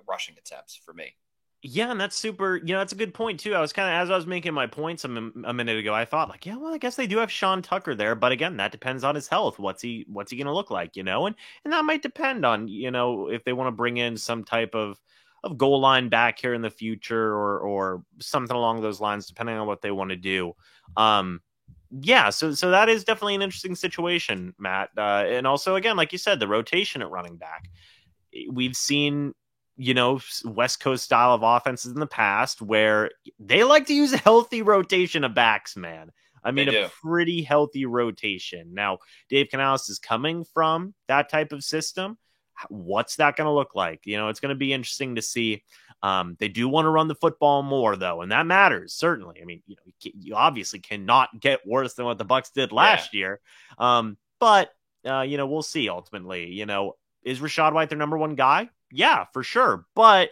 rushing attempts for me. Yeah, and that's super, that's a good point too. I was as I was making my points a minute ago, I thought like, I guess they do have Sean Tucker there, but again, that depends on his health. What's he going to look like, and that might depend on, if they want to bring in some type of goal line back here in the future or something along those lines, depending on what they want to do. So that is definitely an interesting situation, Matt. And also, again, like you said, the rotation at running back. We've seen, West Coast style of offenses in the past where they like to use a healthy rotation of backs, man. I mean, a pretty healthy rotation. Now, Dave Canales is coming from that type of system. What's that going to look like? It's going to be interesting to see. They do want to run the football more, though, and that matters, certainly. I mean, you obviously cannot get worse than what the Bucs did last year. But we'll see ultimately. Is Rachaad White their number one guy? Yeah, for sure. But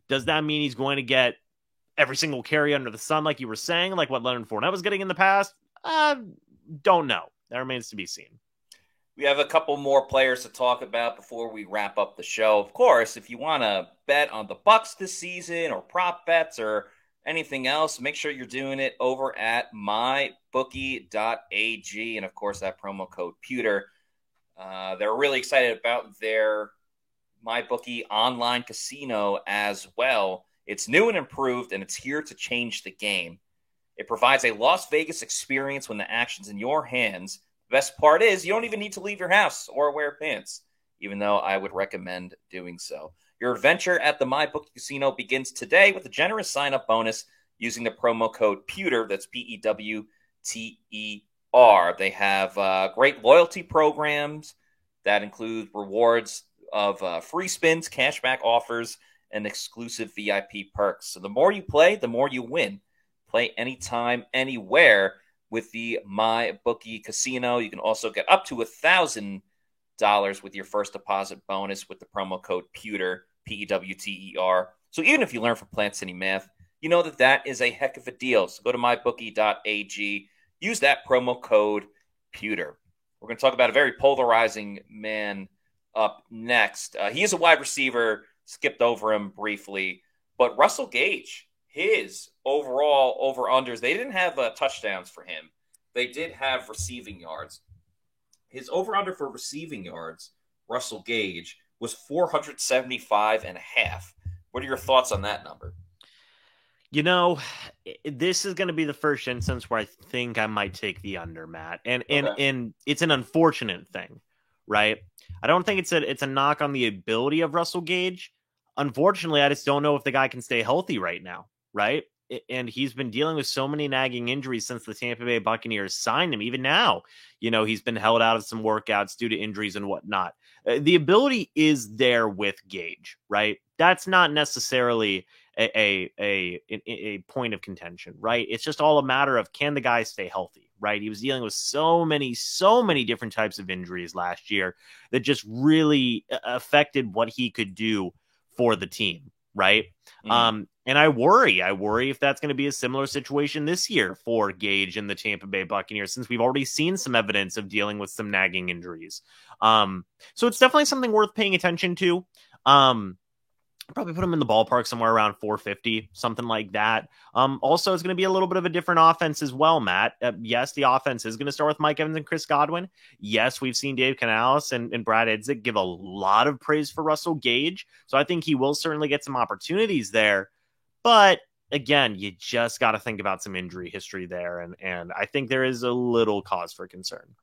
does that mean he's going to get every single carry under the sun, like you were saying, like what Leonard Fournette was getting in the past? Don't know. That remains to be seen. We have a couple more players to talk about before we wrap up the show. Of course, if you want to bet on the Bucs this season or prop bets or anything else, make sure you're doing it over at mybookie.ag. And, of course, that promo code Pewter. They're really excited about their MyBookie online casino as well. It's new and improved, and it's here to change the game. It provides a Las Vegas experience when the action's in your hands. The best part is you don't even need to leave your house or wear pants, even though I would recommend doing so. Your adventure at the MyBookie Casino begins today with a generous sign-up bonus using the promo code Pewter. That's PEWTER. They have great loyalty programs that include rewards of free spins, cashback offers, and exclusive VIP perks. So the more you play, the more you win. Play anytime, anywhere with the MyBookie Casino. You can also get up to $1,000 with your first deposit bonus with the promo code Pewter, PEWTER. So even if you learn from Plant City Math, you know that is a heck of a deal. So go to mybookie.ag, use that promo code Pewter. We're going to talk about a very polarizing man up next. He is a wide receiver, skipped over him briefly, but Russell Gage, his overall over-unders, they didn't have touchdowns for him. They did have receiving yards. His over-under for receiving yards, Russell Gage, was 475 and a half. What are your thoughts on that number? You know, this is going to be the first instance where I think I might take the under, Matt. And it's an unfortunate thing, right? I don't think it's a knock on the ability of Russell Gage. Unfortunately, I just don't know if the guy can stay healthy right now, right? And he's been dealing with so many nagging injuries since the Tampa Bay Buccaneers signed him. Even now, he's been held out of some workouts due to injuries and whatnot. The ability is there with Gage, right? That's not necessarily a point of contention, right? It's just all a matter of, can the guy stay healthy, right? He was dealing with so many different types of injuries last year that just really affected what he could do for the team, right? And I worry if that's going to be a similar situation this year for Gage and the Tampa Bay Buccaneers, since we've already seen some evidence of dealing with some nagging injuries. So it's definitely something worth paying attention to. Probably put him in the ballpark somewhere around 450, something like that. Also, it's going to be a little bit of a different offense as well, Matt. Yes, the offense is going to start with Mike Evans and Chris Godwin. Yes, we've seen Dave Canales and Brad Idzik give a lot of praise for Russell Gage. So I think he will certainly get some opportunities there. But again, you just got to think about some injury history there. And I think there is a little cause for concern.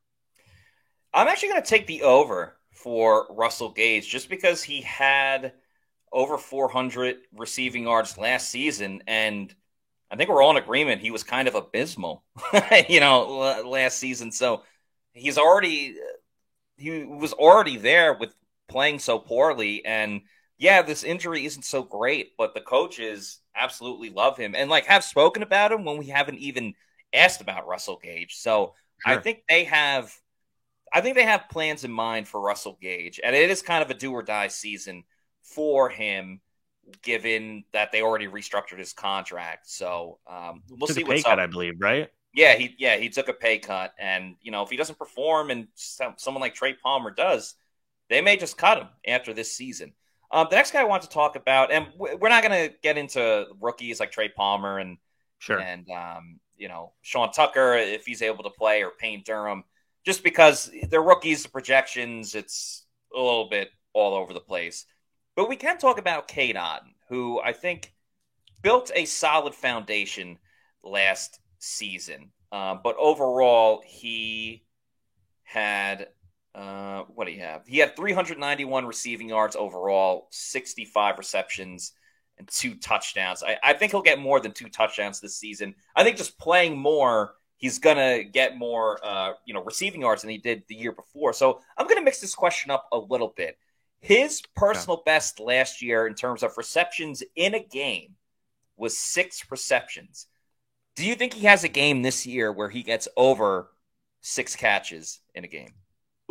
I'm actually going to take the over for Russell Gage just because he had over 400 receiving yards last season, and I think we're all in agreement he was kind of abysmal, last season. So he was already there with playing so poorly, and yeah, this injury isn't so great, but the coaches absolutely love him and have spoken about him when we haven't even asked about Russell Gage. So sure. I think they have plans in mind for Russell Gage, and it is kind of a do or die season for him, given that they already restructured his contract. So we'll see what's up. I believe, right? Yeah, he took a pay cut, and if he doesn't perform, and someone like Trey Palmer does, they may just cut him after this season. The next guy I want to talk about, and we're not going to get into rookies like Trey Palmer and sure, and Sean Tucker if he's able to play, or Payne Durham, just because they're rookies, the projections, it's a little bit all over the place. But we can talk about Cade Otton, who I think built a solid foundation last season. But overall, he had, what do you have? He had 391 receiving yards overall, 65 receptions, and 2 touchdowns. I think he'll get more than 2 touchdowns this season. I think just playing more, he's going to get more, receiving yards than he did the year before. So I'm going to mix this question up a little bit. His personal best last year in terms of receptions in a game was 6 receptions. Do you think he has a game this year where he gets over 6 catches in a game?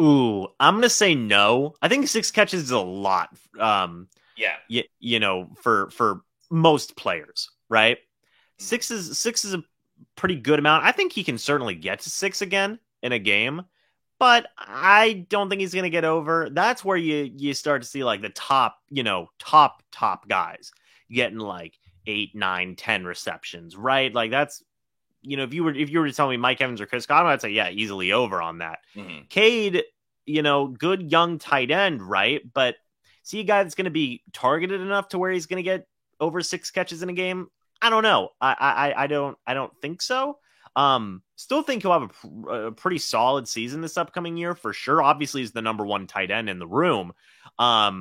Ooh, I'm going to say no. I think 6 catches is a lot. For most players, right? 6 is a pretty good amount. I think he can certainly get to 6 again in a game. But I don't think he's going to get over. That's where you start to see the top guys getting 8, 9, 10 receptions, right? That's, if you were to tell me Mike Evans or Chris Godwin, I'd say, yeah, easily over on that. Mm-hmm. Cade, good young tight end, right? But see a guy that's going to be targeted enough to where he's going to get over 6 catches in a game? I don't know. I don't think so. Still think he'll have a pretty solid season this upcoming year for sure. Obviously, he's the number 1 tight end in the room. But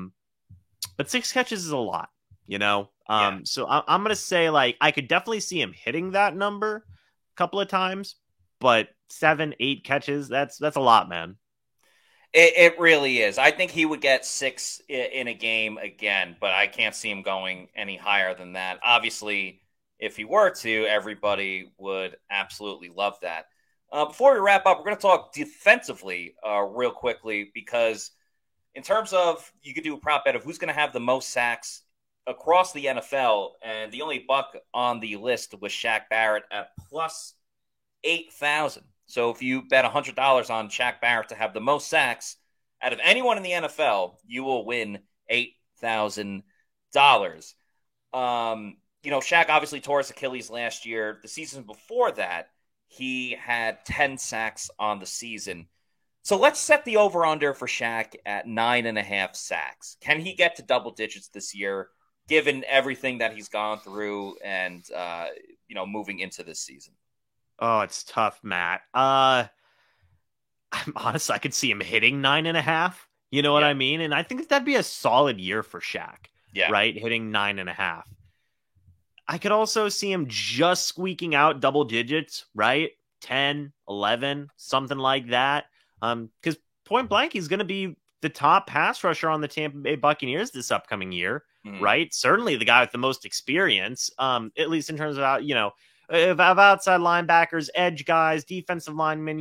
6 catches is a lot, So I'm going to say I could definitely see him hitting that number a couple of times, but 7, 8 catches, that's a lot, man. It really is. I think he would get 6 in a game again, but I can't see him going any higher than that. Obviously, if he were to, everybody would absolutely love that. Before we wrap up, we're going to talk defensively real quickly, because in terms of, you could do a prop bet of who's going to have the most sacks across the NFL, and the only buck on the list was Shaq Barrett at plus 8,000. So if you bet $100 on Shaq Barrett to have the most sacks, out of anyone in the NFL, you will win $8,000. Shaq obviously tore his Achilles last year. The season before that, he had 10 sacks on the season. So let's set the over-under for Shaq at 9.5 sacks. Can he get to double digits this year, given everything that he's gone through and, moving into this season? Oh, it's tough, Matt. I'm honest, I could see him hitting 9.5. You know what I mean? And I think that'd be a solid year for Shaq. Yeah. Right? Hitting 9.5. I could also see him just squeaking out double digits, right? 10, 11, something like that. Because point blank, he's going to be the top pass rusher on the Tampa Bay Buccaneers this upcoming year, right? Certainly the guy with the most experience, at least in terms of, of outside linebackers, edge guys, defensive linemen,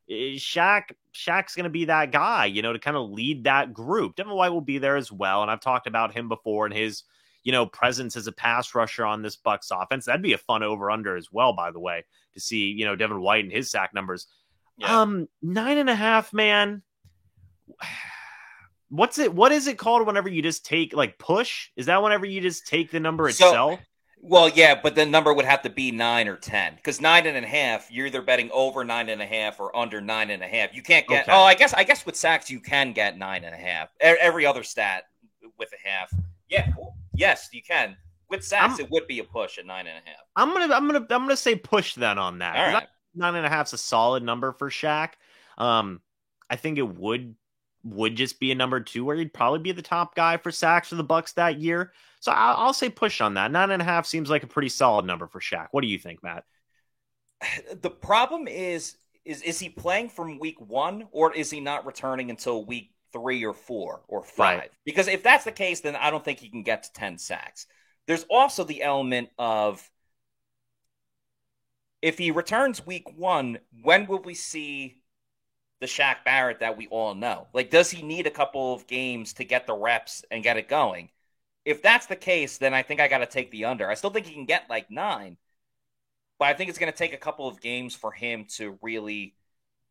Shaq's going to be that guy, to kind of lead that group. Devin White will be there as well. And I've talked about him before and his, presence as a pass rusher on this Bucs offense. That'd be a fun over-under as well, by the way, to see, Devin White and his sack numbers. Yeah. 9.5, man. What is it called whenever you just take push? Is that whenever you just take the number itself? Well, yeah, but the number would have to be 9 or 10 because 9.5, you're either betting over 9.5 or under 9.5. You can't get. Okay. Oh, I guess with sacks you can get 9.5. Every other stat with a half. Yeah, yes, you can. With sacks, it would be a push at 9.5. I'm gonna say push then on that. All right. 9.5 is a solid number for Shaq. I think it would just be a number 2 where he'd probably be the top guy for sacks for the Bucs that year. So I'll say push on that. 9.5 seems like a pretty solid number for Shaq. What do you think, Matt? The problem is he playing from week 1 or is he not returning until week 3 or 4 or 5? Right. Because if that's the case, then I don't think he can get to 10 sacks. There's also the element of if he returns week 1, when will we see the Shaq Barrett that we all know? Does he need a couple of games to get the reps and get it going? If that's the case, then I think I got to take the under. I still think he can get 9, but I think it's going to take a couple of games for him to really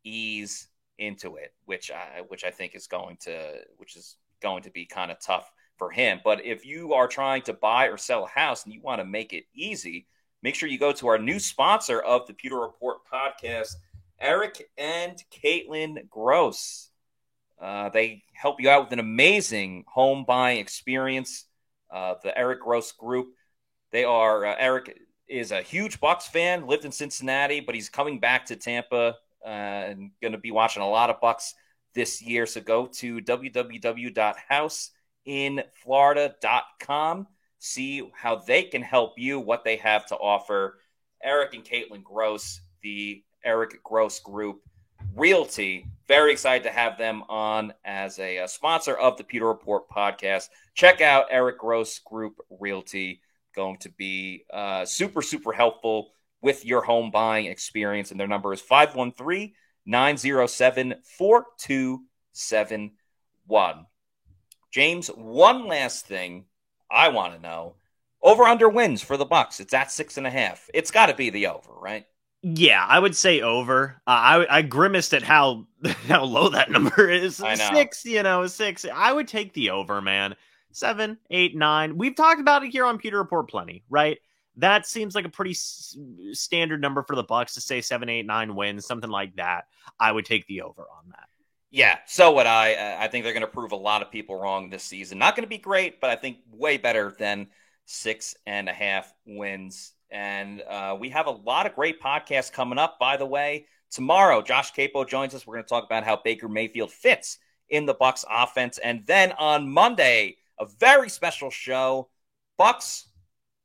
ease into it, which I think is going to be kind of tough for him. But if you are trying to buy or sell a house and you want to make it easy, make sure you go to our new sponsor of the Pewter Report podcast, Eric and Caitlin Gross. They help you out with an amazing home buying experience. The Eric Gross Group. They are Eric is a huge Bucs fan, lived in Cincinnati, but he's coming back to Tampa and going to be watching a lot of Bucs this year. So go to www.houseinflorida.com. See how they can help you, what they have to offer. Eric and Caitlin Gross, the Eric Gross Group Realty. Very excited to have them on as a sponsor of the Pewter Report podcast. Check out Eric Gross Group Realty. Going to be super, super helpful with your home buying experience. And their number is 513-907-4271. James, one last thing I want to know. Over-under wins for the Bucs. It's at 6.5. It's got to be the over, right? Yeah, I would say over. I grimaced at how low that number is. I know. 6, 6. I would take the over, man. 7, 8, 9. We've talked about it here on Pewter Report plenty, right? That seems like a pretty standard number for the Bucs to say 7, 8, 9 wins, something like that. I would take the over on that. Yeah, so would I. I think they're going to prove a lot of people wrong this season. Not going to be great, but I think way better than 6.5 wins. And we have a lot of great podcasts coming up, by the way. Tomorrow, Josh Capo joins us. We're going to talk about how Baker Mayfield fits in the Bucs offense. And then on Monday, a very special show, Bucs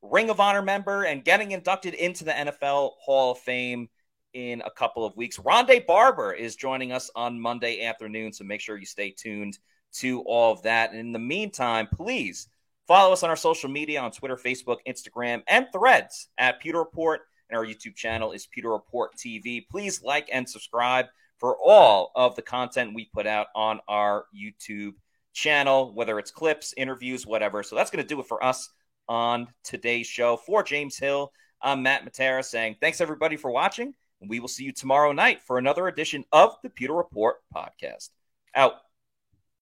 Ring of Honor member and getting inducted into the NFL Hall of Fame in a couple of weeks. Rondé Barber is joining us on Monday afternoon, so make sure you stay tuned to all of that. And in the meantime, please follow us on our social media on Twitter, Facebook, Instagram, and Threads at Pewter Report. And our YouTube channel is Pewter Report TV. Please like and subscribe for all of the content we put out on our YouTube channel, whether it's clips, interviews, whatever. So that's going to do it for us on today's show. For James Hill, I'm Matt Matera saying thanks, everybody, for watching. And we will see you tomorrow night for another edition of the Pewter Report podcast. Out.